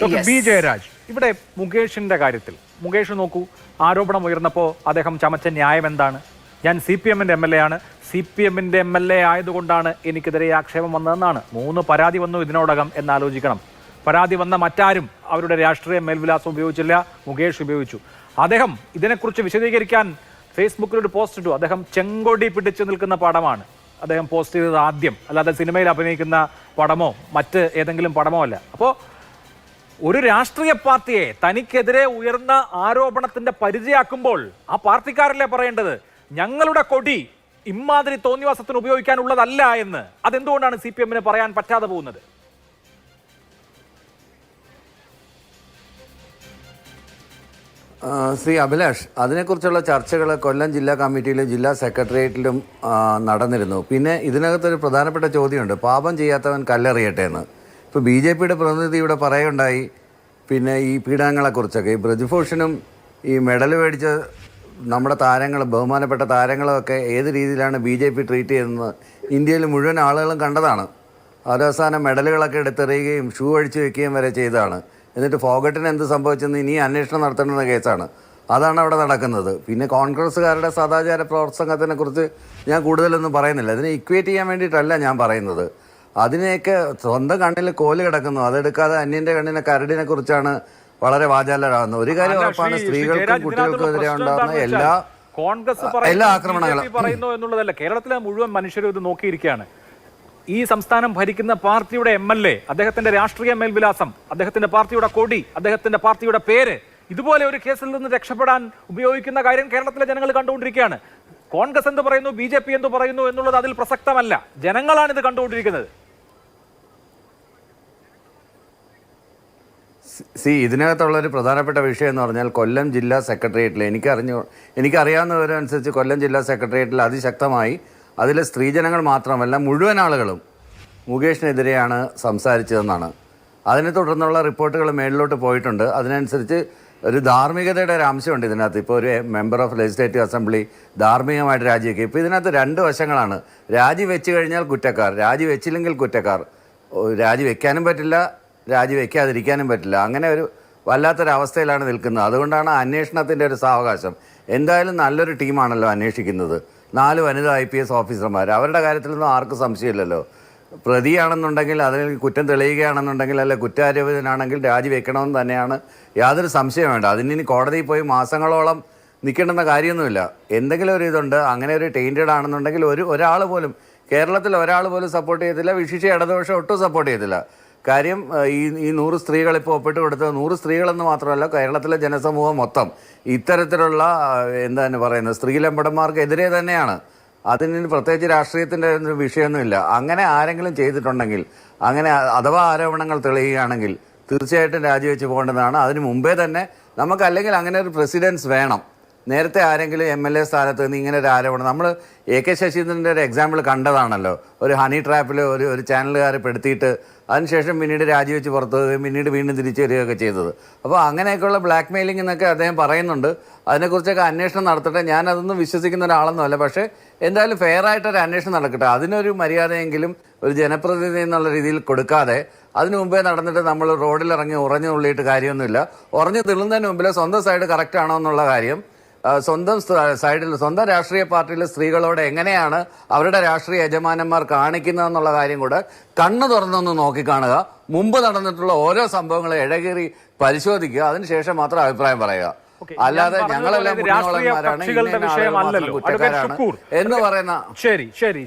Doctor B Jayaraj, ഇവിടെ മുകേഷിന്റെ കാര്യത്തിൽ മുകേഷ് നോക്കൂ, ആരോപണം ഉയർന്നപ്പോൾ അദ്ദേഹം ചമച്ച ന്യായം എന്താണ്? ഞാൻ CPM-ന്റെ MLA ആണ്, CPM-ന്റെ MLA ആയതുകൊണ്ടാണ് എനിക്കെതിരെ ആക്ഷേപം വന്നതെന്നാണ്. 3 പരാതി വന്നു ഇതിനോടകം എന്നാലോചിക്കണം. പരാതി വന്ന മറ്റാരും അവരുടെ രാഷ്ട്രീയ മേൽവിലാസം ഉപയോഗിച്ചില്ല, മുകേഷ് ഉപയോഗിച്ചു. അദ്ദേഹം ഇതിനെക്കുറിച്ച് വിശദീകരിക്കാൻ ഫേസ്ബുക്കിൽ ഒരു പോസ്റ്റ് ഇട്ടു. അദ്ദേഹം ചെങ്കൊടി പിടിച്ചു നിൽക്കുന്ന പടമാണ് അദ്ദേഹം പോസ്റ്റ് ചെയ്തത് ആദ്യം, അല്ലാതെ സിനിമയിൽ അഭിനയിക്കുന്ന പടമോ മറ്റ് ഏതെങ്കിലും പടമോ അല്ല. അപ്പോൾ ഒരു രാഷ്ട്രീയ പാർട്ടിയെ തനിക്കെതിരെ ഉയർന്ന ആരോപണത്തിന്റെ പരിചയാക്കുമ്പോൾ ആ പാർട്ടിക്കാരല്ലേ പറയേണ്ടത് ഞങ്ങളുടെ കൊടി ഇമാതിരി തോന്നിവാസത്തിന് ഉപയോഗിക്കാനുള്ളതല്ല എന്ന്? അതെന്തുകൊണ്ടാണ് CPM-ന് പറയാൻ പറ്റാതെ പോകുന്നത്? ശ്രീ അഭിലാഷ്, അതിനെക്കുറിച്ചുള്ള ചർച്ചകൾ കൊല്ലം ജില്ലാ കമ്മിറ്റിയിലും ജില്ലാ സെക്രട്ടേറിയറ്റിലും നടന്നിരുന്നു. പിന്നെ ഇതിനകത്തൊരു പ്രധാനപ്പെട്ട ചോദ്യമുണ്ട്, പാപം ചെയ്യാത്തവൻ കല്ലെറിയട്ടെ എന്ന്. ഇപ്പോൾ BJP-യുടെ പ്രതിനിധി ഇവിടെ പറയുകയുണ്ടായി, പിന്നെ ഈ പീഡനങ്ങളെക്കുറിച്ചൊക്കെ. ഈ ബ്രജ്ഭൂഷണും ഈ മെഡൽ മേടിച്ച നമ്മുടെ താരങ്ങൾ, ബഹുമാനപ്പെട്ട താരങ്ങളൊക്കെ ഏത് രീതിയിലാണ് BJP ട്രീറ്റ് ചെയ്യുന്നത് ഇന്ത്യയിൽ മുഴുവൻ ആളുകളും കണ്ടതാണ്. അവരവസാനം മെഡലുകളൊക്കെ എടുത്തെറിയുകയും ഷൂ അഴിച്ചു വയ്ക്കുകയും വരെ ചെയ്തതാണ്. എന്നിട്ട് ഫോഗട്ടിന് എന്ത് സംഭവിച്ചെന്ന് ഇനി അന്വേഷണം നടത്തേണ്ടുന്ന കേസാണ്. അതാണ് അവിടെ നടക്കുന്നത്. പിന്നെ കോൺഗ്രസ്സുകാരുടെ സദാചാര പ്രവർത്തനത്തിനെ കുറിച്ച് ഞാൻ കൂടുതലൊന്നും പറയുന്നില്ല. അതിനെ ഇക്വേറ്റ് ചെയ്യാൻ വേണ്ടിയിട്ടല്ല ഞാൻ പറയുന്നത്. അതിനെയൊക്കെ സ്വന്തം കണ്ണിൽ കോല് കിടക്കുന്നു, അതെടുക്കാതെ അന്യൻ്റെ കണ്ണിനെ കരടിനെ കുറിച്ചാണ് വളരെ വാചാലരാകുന്നത്. ഒരു കാര്യം ഉറപ്പാണ്, സ്ത്രീകൾക്കും കുട്ടികൾക്കും എതിരെ ഉണ്ടാകുന്ന എല്ലാ ആക്രമണങ്ങളും പറയുന്നു എന്നുള്ളതല്ല. കേരളത്തിലെ മുഴുവൻ മനുഷ്യരും ഇത് നോക്കിയിരിക്കുകയാണ്. ഈ സംസ്ഥാനം ഭരിക്കുന്ന പാർട്ടിയുടെ MLA, അദ്ദേഹത്തിന്റെ രാഷ്ട്രീയ മേൽവിലാസം, അദ്ദേഹത്തിന്റെ പാർട്ടിയുടെ കൊടി, അദ്ദേഹത്തിന്റെ പാർട്ടിയുടെ പേര് ഇതുപോലെ ഒരു കേസിൽ നിന്ന് രക്ഷപ്പെടാൻ ഉപയോഗിക്കുന്ന കാര്യം കേരളത്തിലെ ജനങ്ങൾ കണ്ടുകൊണ്ടിരിക്കുകയാണ്. കോൺഗ്രസ് എന്ത് പറയുന്നു, BJP എന്ത് പറയുന്നു എന്നുള്ളത് അതിൽ പ്രസക്തമല്ല. ജനങ്ങളാണ് ഇത് കണ്ടുകൊണ്ടിരിക്കുന്നത്. ഇതിനകത്തുള്ളൊരു പ്രധാനപ്പെട്ട വിഷയം എന്ന് പറഞ്ഞാൽ കൊല്ലം ജില്ലാ സെക്രട്ടേറിയറ്റിൽ എനിക്കറിയാവുന്നവരനുസരിച്ച് കൊല്ലം ജില്ലാ സെക്രട്ടേറിയറ്റിൽ അതിശക്തമായി അതിൽ സ്ത്രീജനങ്ങൾ മാത്രമല്ല മുഴുവൻ ആളുകളും മുകേഷിനെതിരെയാണ് സംസാരിച്ചതെന്നാണ്. അതിനെ തുടർന്നുള്ള റിപ്പോർട്ടുകൾ മേളിലോട്ട് പോയിട്ടുണ്ട്. അതിനനുസരിച്ച് ഒരു ധാർമ്മികതയുടെ ഒരു അംശമുണ്ട് ഇതിനകത്ത്. ഇപ്പോൾ ഒരു മെമ്പർ ഓഫ് ലെജിസ്ലേറ്റീവ് അസംബ്ലി ധാർമ്മികമായിട്ട് രാജിവെക്കുക. ഇപ്പോൾ ഇതിനകത്ത് 2 വശങ്ങളാണ്. രാജിവെച്ച് കഴിഞ്ഞാൽ കുറ്റക്കാർ, രാജിവെച്ചില്ലെങ്കിൽ കുറ്റക്കാർ. രാജിവെക്കാനും പറ്റില്ല, രാജിവെക്കാതിരിക്കാനും പറ്റില്ല. അങ്ങനെ ഒരു വല്ലാത്തൊരവസ്ഥയിലാണ് നിൽക്കുന്നത്. അതുകൊണ്ടാണ് അന്വേഷണത്തിൻ്റെ ഒരു സാവകാശം. എന്തായാലും നല്ലൊരു ടീമാണല്ലോ അന്വേഷിക്കുന്നത്. 4 വനിതാ IPS ഓഫീസർമാർ. അവരുടെ കാര്യത്തിലൊന്നും ആർക്കും സംശയമില്ലല്ലോ. പ്രതിയാണെന്നുണ്ടെങ്കിൽ, അതിൽ കുറ്റം തെളിയുകയാണെന്നുണ്ടെങ്കിൽ, അല്ലെ കുറ്റാരോപിതനാണെങ്കിൽ രാജിവെക്കണമെന്ന് തന്നെയാണ്, യാതൊരു സംശയം വേണ്ട. അതിനി കോടതിയിൽ പോയി മാസങ്ങളോളം നിൽക്കേണ്ടുന്ന കാര്യമൊന്നുമില്ല. എന്തെങ്കിലും ഒരു ഇതുണ്ട്, അങ്ങനെ ഒരു ടൈൻറ്റഡ് ആണെന്നുണ്ടെങ്കിൽ ഒരാൾ പോലും, കേരളത്തിൽ ഒരാൾ പോലും സപ്പോർട്ട് ചെയ്യത്തില്ല. വിശിഷ്യ ഇടതുപക്ഷം ഒട്ടും സപ്പോർട്ട് ചെയ്യത്തില്ല. കാര്യം ഈ 100 സ്ത്രീകൾ ഇപ്പോൾ ഒപ്പിട്ട് കൊടുത്തത് 100 സ്ത്രീകളെന്ന് മാത്രമല്ല, കേരളത്തിലെ ജനസമൂഹം മൊത്തം ഇത്തരത്തിലുള്ള എന്താണ് പറയുന്നത് സ്ത്രീലമ്പടന്മാർക്കെതിരെ തന്നെയാണ്. അതിന് പ്രത്യേകിച്ച് രാഷ്ട്രീയത്തിൻ്റെ വിഷയമൊന്നുമില്ല. അങ്ങനെ ആരെങ്കിലും ചെയ്തിട്ടുണ്ടെങ്കിൽ, അങ്ങനെ അഥവാ ആരോപണങ്ങൾ തെളിയുകയാണെങ്കിൽ തീർച്ചയായിട്ടും രാജിവെച്ച് പോകേണ്ടതാണ്. അതിന് മുമ്പേ തന്നെ അല്ലെങ്കിൽ അങ്ങനെ ഒരു പ്രസിഡൻസ് വേണം. നേരത്തെ ആരെങ്കിലും MLA സ്ഥാനത്ത് നിന്ന് ഇങ്ങനെ ഒരു ആരോപണം, നമ്മൾ AK ശശീന്ദ്രൻ്റെ ഒരു എക്സാമ്പിൾ കണ്ടതാണല്ലോ. ഒരു ഹണി ട്രാപ്പിൽ ഒരു ചാനലുകാരെ പെടുത്തിയിട്ട് അതിനുശേഷം പിന്നീട് രാജിവെച്ച് പുറത്തു പോവുകയും പിന്നീട് വീണ്ടും തിരിച്ചു വരികയൊക്കെ ചെയ്തത്. അപ്പോൾ അങ്ങനെയൊക്കെയുള്ള ബ്ലാക്ക് മെയിലിംഗ് എന്നൊക്കെ അദ്ദേഹം പറയുന്നുണ്ട്. അതിനെക്കുറിച്ചൊക്കെ അന്വേഷണം നടത്തട്ടെ. ഞാനതൊന്നും വിശ്വസിക്കുന്ന ഒരാളൊന്നുമല്ല. പക്ഷേ എന്തായാലും ഫെയറായിട്ടൊരു അന്വേഷണം നടക്കട്ടെ. അതിനൊരു മര്യാദയെങ്കിലും ഒരു ജനപ്രതിനിധി എന്നുള്ള രീതിയിൽ കൊടുക്കാതെ അതിനു മുമ്പേ നടന്നിട്ട് നമ്മൾ റോഡിലിറങ്ങി ഉറഞ്ഞു തുള്ളിയിട്ട് കാര്യമൊന്നുമില്ല. ഉറഞ്ഞു തുള്ളുന്നതിന് മുമ്പിൽ സ്വന്തം സൈഡ് കറക്റ്റ് ആണോ എന്നുള്ള കാര്യം, സ്വന്തം സൈഡിൽ സ്വന്തം രാഷ്ട്രീയ പാർട്ടിയിലെ സ്ത്രീകളോട് എങ്ങനെയാണ് അവരുടെ രാഷ്ട്രീയ യജമാനന്മാർ കാണിക്കുന്നതെന്നുള്ള കാര്യം കൂടെ കണ്ണു തുറന്നൊന്ന് നോക്കിക്കാണുക. മുമ്പ് നടന്നിട്ടുള്ള ഓരോ സംഭവങ്ങളെ ഇഴകേറി പരിശോധിക്കുക. അതിനുശേഷം മാത്രം അഭിപ്രായം പറയുക. അല്ലാതെ ഞങ്ങളെല്ലാം രാഷ്ട്രീയ കക്ഷികളുടെ വിഷയമല്ലല്ലോ എന്ന് പറയുന്ന ശരി